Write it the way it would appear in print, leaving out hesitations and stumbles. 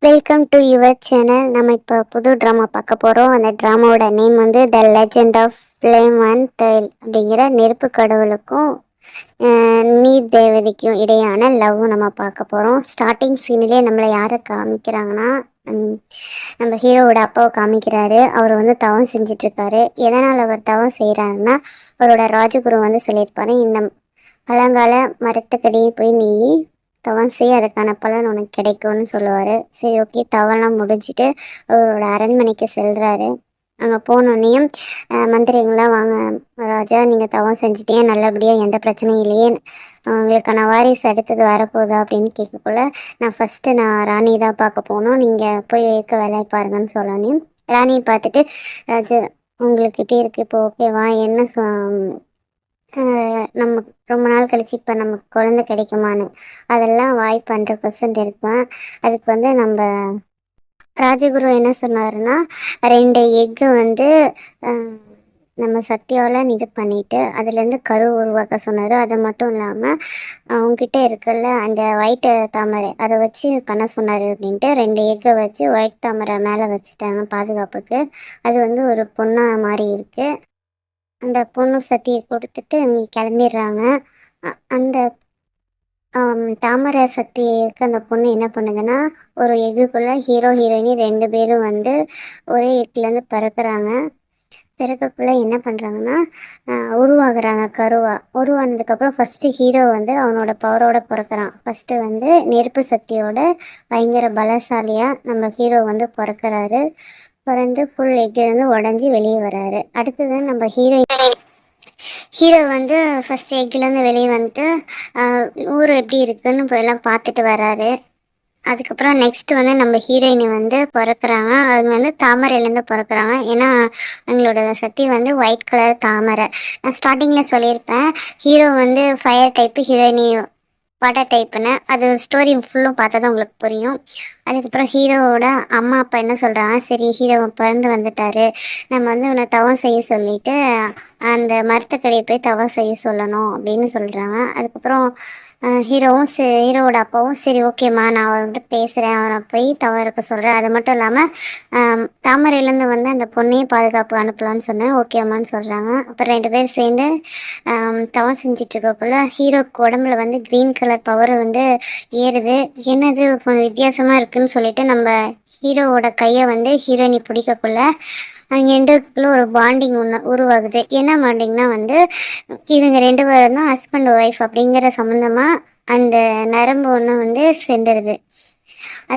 Welcome to your channel. நம்ம இப்போ புது ட்ராமா பார்க்க போகிறோம். அந்த ட்ராமாவோட நேம் வந்து the legend of flame and tail அப்படிங்கிற நெருப்பு கடவுளுக்கும் நீர் தேவதைக்கும் இடையான லவ் நம்ம பார்க்க போகிறோம். ஸ்டார்டிங் சீன்லேயே நம்மளை யாரை காமிக்கிறாங்கன்னா நம்ம ஹீரோவோட அப்பாவை காமிக்கிறாரு. அவர் வந்து தவம் செஞ்சிட்ருக்காரு. எதனால் அவர் தவம் செய்கிறாருன்னா, அவரோட ராஜகுரு வந்து சொல்லியிருப்பாரு, இந்த பழங்கால மரத்துக்கடியே போய் நீ தவம் செய், அதுக்கான பலன் உனக்கு கிடைக்கும்னு சொல்லுவார். சரி, ஓகே. தவம்லாம் முடிஞ்சுட்டு அவரோட அரண்மனைக்கு செல்கிறாரு. அங்கே போனோடனையும் மந்திரிங்களாம், வாங்க ராஜா, நீங்கள் தவம் செஞ்சுட்டீங்க, நல்லபடியாக, எந்த பிரச்சனையும் இல்லையே, உங்களுக்கான வாரிசு அடுத்தது வரப்போகுதா அப்படின்னு கேட்கக்குள்ள, நான் ராணி தான் பார்க்க போகணும், நீங்கள் போய் வைக்க வேலையை பாருங்கன்னு சொல்லணும். ராணியை பார்த்துட்டு, ராஜா உங்களுக்கு இப்படி இருக்குது, இப்போ ஓகேவா, என்ன நம்ம ரொம்ப நாள் கழிச்சு இப்போ நமக்கு குழந்தை கிடைக்குமான்னு, அதெல்லாம் வாய்ப்பு 100% இருக்கும். அதுக்கு வந்து நம்ம ராஜகுரு என்ன சொன்னாருன்னா, 2 எக்கு வந்து நம்ம சத்தியாவில் இது பண்ணிவிட்டு அதுலேருந்து கரு உருவாக்க சொன்னார். அது மட்டும் இல்லாமல் அவங்ககிட்ட இருக்குல்ல அந்த ஒயிட் தாமரை, அதை வச்சு பண்ண சொன்னார் அப்படின்ட்டு 2 எக்கை வச்சு ஒயிட் தாமரை மேலே வச்சுட்டாங்க பாதுகாப்புக்கு. அது வந்து ஒரு பொண்ணாக மாதிரி இருக்குது. அந்த பொண்ணு சத்தியை கொடுத்துட்டு நீ கிளம்பிடுறாங்க. அந்த தாமரை சக்தி இருக்க அந்த பொண்ணு என்ன பண்ணுதுன்னா, ஒரு எக்குக்குள்ளே ஹீரோ ஹீரோயினி 2 பேரும் வந்து ஒரே எக்குலேருந்து பிறக்கிறாங்க. பிறக்கக்குள்ளே என்ன பண்ணுறாங்கன்னா, உருவாகுறாங்க கருவா. உருவானதுக்கப்புறம் ஃபஸ்ட்டு ஹீரோ வந்து அவனோட பவரோட பிறக்கிறான். ஃபஸ்ட்டு வந்து நெருப்பு சக்தியோட பயங்கர பலசாலியாக நம்ம ஹீரோ வந்து பிறக்கிறாரு. பிறந்து ஃபுல் எக்லேருந்து உடஞ்சி வெளியே வராரு. அடுத்தது நம்ம ஹீரோ வந்து ஃபஸ்ட் எக்லேருந்து வெளியே வந்துட்டு ஊர் எப்படி இருக்குன்னு எல்லாம் பார்த்துட்டு வராரு. அதுக்கப்புறம் நெக்ஸ்ட்டு வந்து நம்ம ஹீரோயினி வந்து பிறக்கிறாங்க. அவங்க வந்து தாமரையிலேருந்து பிறக்கிறாங்க. ஏன்னா அவங்களோட சக்தி வந்து ஒயிட் கலர் தாமரை. நான் ஸ்டார்டிங்கில் சொல்லியிருப்பேன், ஹீரோ வந்து ஃபயர் டைப்பு, ஹீரோயினி வாட்டர் டைப்புன்னு. அது ஸ்டோரி ஃபுல்லும் பார்த்தா தான் உங்களுக்கு புரியும். அதுக்கப்புறம் ஹீரோவோட அம்மா அப்பா என்ன சொல்கிறாங்க, சரி ஹீரோ பிறந்து வந்துட்டார், நம்ம வந்து உன்னை தவம் செய்ய சொல்லிவிட்டு அந்த மரத்துக்கடியை போய் தவம் செய்ய சொல்லணும் அப்படின்னு சொல்கிறாங்க. அதுக்கப்புறம் ஹீரோவோட அப்பாவும் சரி ஓகேம்மா, நான் அவர்கிட்ட பேசுகிறேன், அவரை போய் தவம் இருக்க சொல்கிறேன். அது மட்டும் இல்லாமல் தாமரையிலேருந்து வந்து அந்த பொண்ணையும் பாதுகாப்பு அனுப்பலான்னு சொன்னேன், ஓகேம்மான்னு சொல்கிறாங்க. அப்புறம் 2 பேர் சேர்ந்து தவம் செஞ்சிட்ருக்கக்குள்ள ஹீரோக்கு உடம்புல வந்து க்ரீன் கலர் பவர் வந்து ஏறுது. என்னது கொஞ்சம் வித்தியாசமாக இருக்குதுன்னு சொல்லிட்டு நம்ம ஹீரோவோட கையை வந்து ஹீரோயினி பிடிக்கக்குள்ள அவங்க 2 பேருக்குள்ள ஒரு பாண்டிங் ஒன்று உருவாகுது. என்ன பாண்டிங்னா வந்து இவங்க 2 பேரும் தான் ஹஸ்பண்ட் ஒய்ஃப் அப்படிங்கிற சம்மந்தமாக அந்த நரம்பு ஒன்று வந்து சேர்ந்துருது.